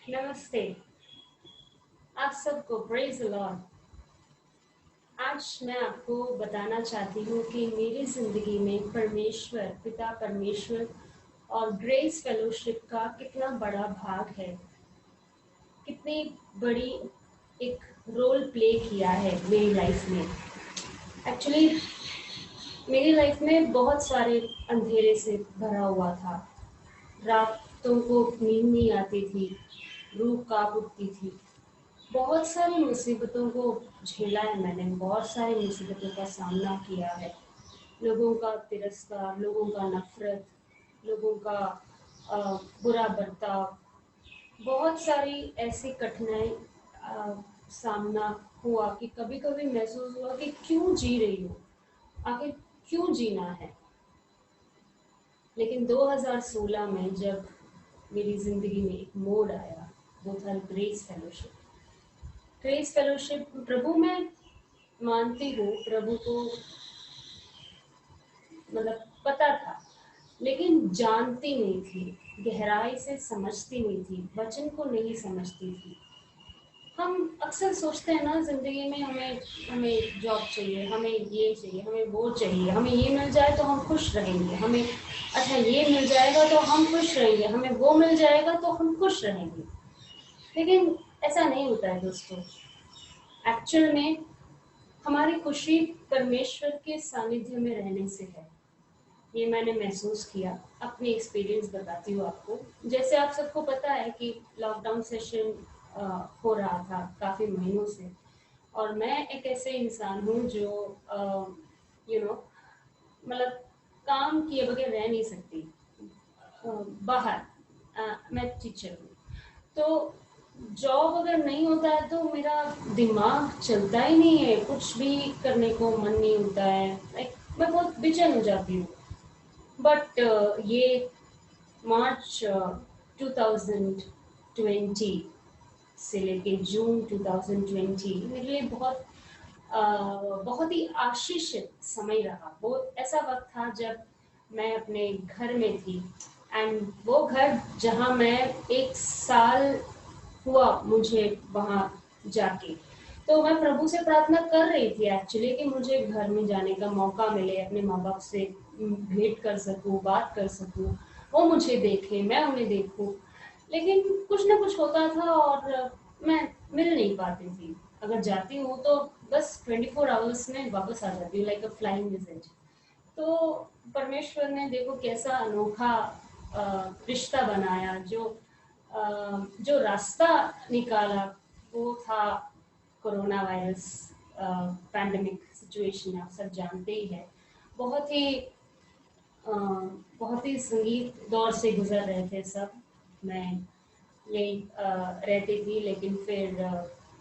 नमस्ते। आप सबको प्रेज द लॉर्ड। आज मैं आपको बताना चाहती हूँ कि मेरी ज़िंदगी में परमेश्वर, पिता परमेश्वर और ग्रेस फेलोशिप का कितना बड़ा भाग है, कितनी बड़ी एक रोल प्ले किया है मेरी लाइफ में। एक्चुअली मेरी लाइफ में बहुत सारे अंधेरे से भरा हुआ था। रातों को नींद नहीं आती थी, रूह कांप उठती थी। बहुत सारी मुसीबतों को झेला है मैंने, बहुत सारी मुसीबतों का सामना किया है। लोगों का तिरस्कार, लोगों का नफरत, लोगों का बुरा बर्ताव, बहुत सारी ऐसी कठिनाई सामना हुआ कि कभी कभी महसूस हुआ कि क्यों जी रही हूँ, आखिर क्यों जीना है। लेकिन 2016 में जब मेरी ज़िंदगी में एक मोड़ आया, वो था ग्रेस फेलोशिप। ग्रेस फेलोशिप, प्रभु में मानती हूँ, प्रभु को मतलब पता था, लेकिन जानती नहीं थी, गहराई से समझती नहीं थी, वचन को नहीं समझती थी। हम अक्सर सोचते हैं ना जिंदगी में, हमें हमें जॉब चाहिए, हमें ये चाहिए, हमें वो चाहिए, हमें ये मिल जाए तो हम खुश रहेंगे, हमें अच्छा ये मिल जाएगा तो हम खुश रहेंगे, हमें वो मिल जाएगा तो हम खुश रहेंगे। लेकिन ऐसा नहीं होता है दोस्तों। एक्चुअल में हमारी खुशी परमेश्वर के सानिध्य में रहने से है। ये मैंने महसूस किया, अपनी एक्सपीरियंस बताती हूँ आपको। जैसे आप सबको पता है कि लॉकडाउन सेशन हो रहा था काफ़ी महीनों से, और मैं एक ऐसे इंसान हूँ जो मतलब काम किए बगैर रह नहीं सकती। बाहर मैं टीचर हूँ, तो जॉब अगर नहीं होता है तो मेरा दिमाग चलता ही नहीं है, कुछ भी करने को मन नहीं होता है। लाइक मैं बहुत बेचैन हो जाती हूँ। बट ये मार्च 2020 से लेके जून 2020 मेरे लिए बहुत ही आशीषित समय रहा। वो ऐसा वक्त था जब मैं अपने घर में थी, एंड वो घर जहाँ मैं एक साल हुआ मुझे वहाँ जाके, तो मैं प्रभु से प्रार्थना कर रही थी एक्चुअली कि मुझे घर में जाने का मौका मिले, अपने माँ बाप से भेंट कर सकूँ, बात कर सकूँ, वो मुझे देखे, मैं उन्हें देखूँ। लेकिन कुछ ना कुछ होता था और मैं मिल नहीं पाती थी। अगर जाती हूँ तो बस 24 आवर्स में वापस आ जाती हूँ, लाइक अ फ्लाइंग विजिट। तो परमेश्वर ने देखो कैसा अनोखा रिश्ता बनाया, जो रास्ता निकाला, वो था कोरोना वायरस पैंडेमिक सिचुएशन। आप सब जानते ही है, बहुत ही अ, बहुत ही संगीत दौर से गुजर रहे थे सब। मैं यही रहती थी, लेकिन फिर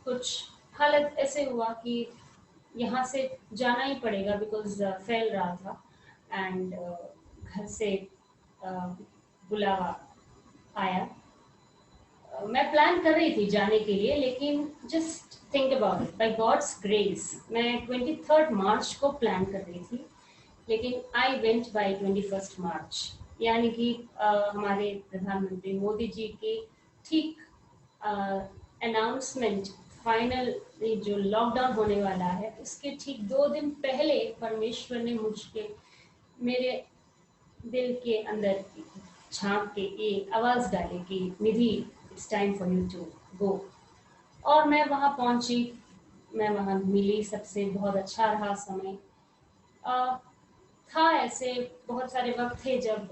कुछ हालत ऐसे हुआ कि यहाँ से जाना ही पड़ेगा, बिकॉज फैल रहा था। एंड घर से अ, बुलावा आया। मैं प्लान कर रही थी जाने के लिए, लेकिन just think about it, by God's grace मैं 23 मार्च को प्लान कर रही थी, लेकिन आई वेंट बाय 21 मार्च। यानी कि हमारे प्रधानमंत्री मोदी जी के ठीक अनाउंसमेंट, फाइनल जो लॉकडाउन होने वाला है उसके ठीक 2 दिन पहले परमेश्वर ने मुझके मेरे दिल के अंदर झांक के ये आवाज डाली कि Nidhi, it's time for you to go. और मैं वहाँ पहुंची, मैं वहाँ मिली सबसे, बहुत अच्छा रहा समय। अ, था ऐसे बहुत सारे वक्त थे जब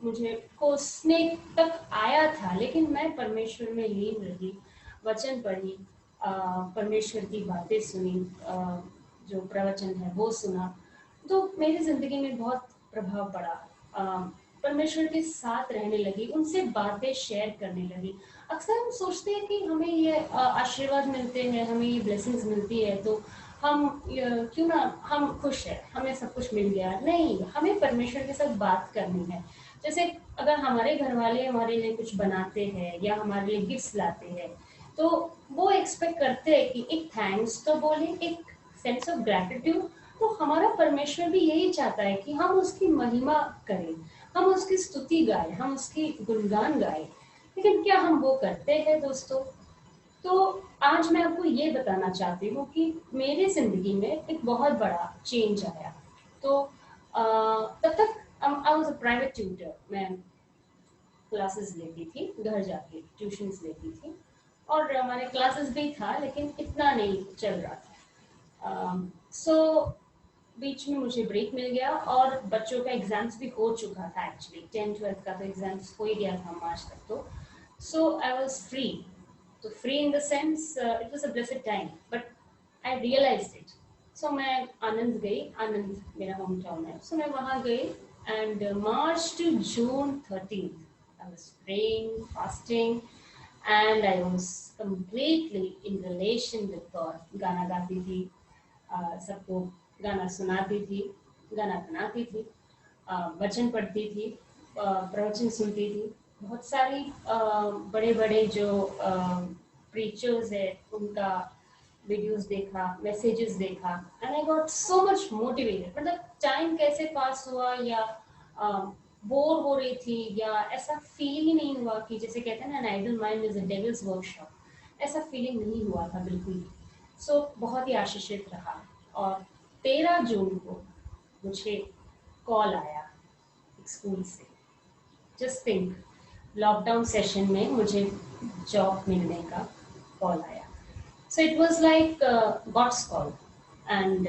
मुझे कोसने तक आया था, लेकिन मैं परमेश्वर में लीन रही, वचन पढ़ी, परमेश्वर की बातें सुनी, जो प्रवचन है वो सुना। तो मेरी जिंदगी में बहुत प्रभाव पड़ा। परमेश्वर के साथ रहने लगी, उनसे बातें शेयर करने लगी। अक्सर हम सोचते हैं कि हमें ये आशीर्वाद मिलते हैं, हमें ये ब्लेसिंग्स मिलती है, तो हम क्यों ना हम खुश हैं, हमें सब कुछ मिल गया। नहीं, हमें परमेश्वर के साथ बात करनी है। जैसे अगर हमारे घर वाले हमारे लिए कुछ बनाते हैं या हमारे लिए गिफ्ट्स लाते हैं, तो वो एक्सपेक्ट करते हैं कि एक थैंक्स तो बोले, एक सेंस ऑफ ग्रैटिट्यूड। तो हमारा परमेश्वर भी यही चाहता है कि हम उसकी महिमा करें, हम उसकी स्तुति गाएं, हम उसकी गुणगान गाएं। लेकिन क्या हम वो करते हैं दोस्तों? तो आज मैं आपको ये बताना चाहती हूँ कि मेरी ज़िंदगी में एक बहुत बड़ा चेंज आया। तो तब तक I was a private tutor. मैं क्लासेस लेती थी, घर जाके ट्यूशन्स लेती थी और हमारे क्लासेस भी था लेकिन इतना नहीं चल रहा था। सो बीच में मुझे ब्रेक मिल गया और बच्चों का एग्ज़ाम्स भी हो चुका था एक्चुअली 10th-12th का तो एग्ज़ाम्स हो ही गया था मार्च तक तो। So I was free. तो free in the sense it was a blessed time but I realized it. So मैं आनंद गई, आनंद मेरा होम टाउन है। सो मैं वहाँ गई and March to June 13th I was praying, fasting, and I was completely in relation with God. गाना गाती थी, सबको गाना सुनाती थी, गाना बनाती थी, वचन पढ़ती थी, प्रवचन सुनती थी। बहुत सारी बड़े बड़े जो प्रीचर्स है उनका वीडियोस देखा, मैसेजेस देखा and I got so much motivated. मतलब टाइम कैसे पास हुआ या बोर हो रही थी या ऐसा फील ही नहीं हुआ कि जैसे कहते हैं ना, an idle mind is a devil's workshop. ऐसा फीलिंग नहीं हुआ था बिल्कुल भी। सो बहुत ही आशीषित रहा। और 13 जून को मुझे कॉल आया एक स्कूल से। जस्ट थिंक, लॉकडाउन सेशन में मुझे जॉब मिलने का कॉल आया। So it was like God's call. And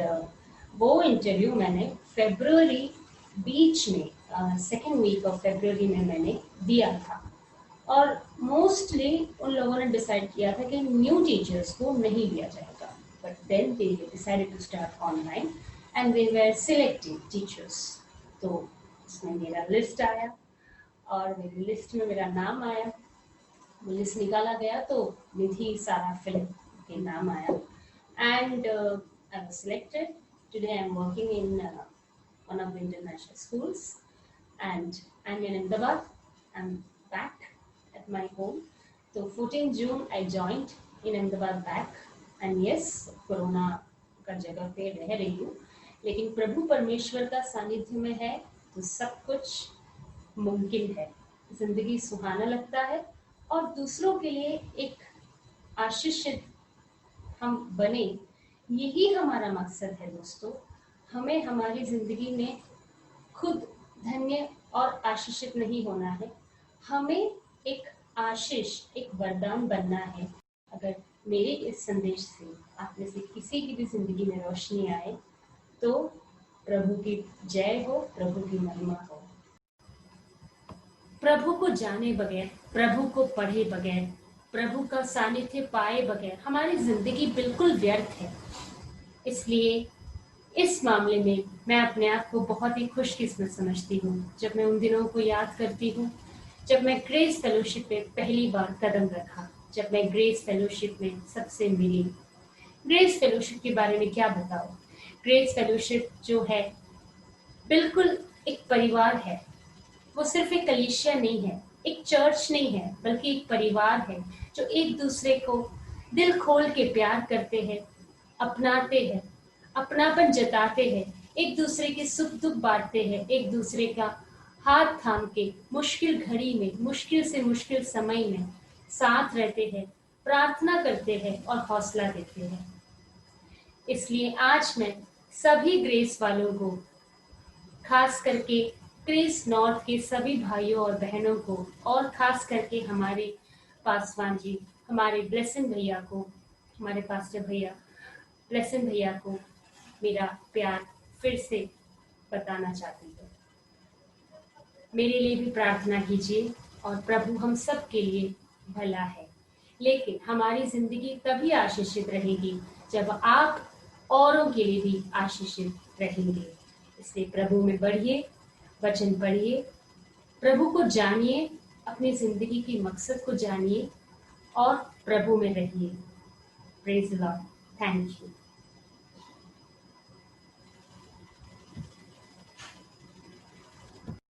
वो इंटरव्यू मैंने फेब्रुअरी बीच में, सेकेंड वीक ऑफ फेब्रुअरी में मैंने दिया था। और मोस्टली उन लोगों ने डिसाइड किया था कि न्यू टीचर्स को नहीं लिया जाएगा, but then they decided to start online and they were selecting teachers. तो उसमें मेरा लिस्ट आया और मेरी लिस्ट में मेरा नाम आया। वो लिस्ट निकाला गया तो निधि सारा फिलिप के नाम आया and I was selected. Today I am working in one of the international schools and I'm in Ahmedabad. I'm back at my home. So 14 June I joined in Ahmedabad back and yes, corona का जगह पे रह रही हूँ, लेकिन प्रभु परमेश्वर का सानिध्य में है तो सब कुछ मुमकिन है। जिंदगी सुहाना लगता है और दूसरों के लिए एक आशीषित हम बने, यही हमारा मकसद है दोस्तों। हमें हमारी जिंदगी में खुद धन्य और आशीषित नहीं होना है, हमें एक आशीष, एक वरदान बनना है। अगर मेरे इस संदेश से आप में से किसी की भी जिंदगी में रोशनी आए तो प्रभु की जय हो, प्रभु की महिमा हो। प्रभु को जाने बगैर, प्रभु को पढ़े बगैर, प्रभु का सानिध्य पाए बगैर हमारी जिंदगी बिल्कुल व्यर्थ है। इसलिए इस मामले में मैं अपने आप को बहुत ही खुशकिस्मत समझती हूँ जब मैं उन दिनों को याद करती हूँ जब मैं ग्रेस फेलोशिप में पहली बार कदम रखा, जब मैं ग्रेस फेलोशिप में सबसे मिली। ग्रेस फेलोशिप के बारे में क्या बताओ। ग्रेस फेलोशिप जो है बिल्कुल एक परिवार है। वो सिर्फ एक कलीसिया नहीं है, एक चर्च नहीं है, बल्कि एक परिवार है जो एक दूसरे को दिल खोल के प्यार करते हैं, अपनाते हैं, अपनापन जताते हैं, एक दूसरे के सुख दुख बांटते हैं, एक दूसरे का हाथ थाम के मुश्किल घड़ी में, मुश्किल से मुश्किल समय में साथ रहते हैं, प्रार्थना करते हैं और हौसला देते हैं। इसलिए आज मैं सभी ग्रेस वालों को, खास करके ग्रेस नॉर्थ के सभी भाइयों और बहनों को, और खास करके हमारे पासवान जी, हमारे ब्लेसिंग भैया को, हमारे पास्टर भैया ब्लेसिंग भैया को मेरा प्यार फिर से बताना चाहती हूँ। मेरे लिए भी प्रार्थना कीजिए और प्रभु हम सब के लिए भला है। लेकिन हमारी जिंदगी तभी आशीषित रहेगी जब आप औरों के लिए भी आशीषित रहेंगे। इसलिए प्रभु में बढ़िए, वचन पढ़िए, प्रभु को जानिए, अपनी जिंदगी की मकसद को जानिए और प्रभु में रहिए। Praise the Lord. Thank you.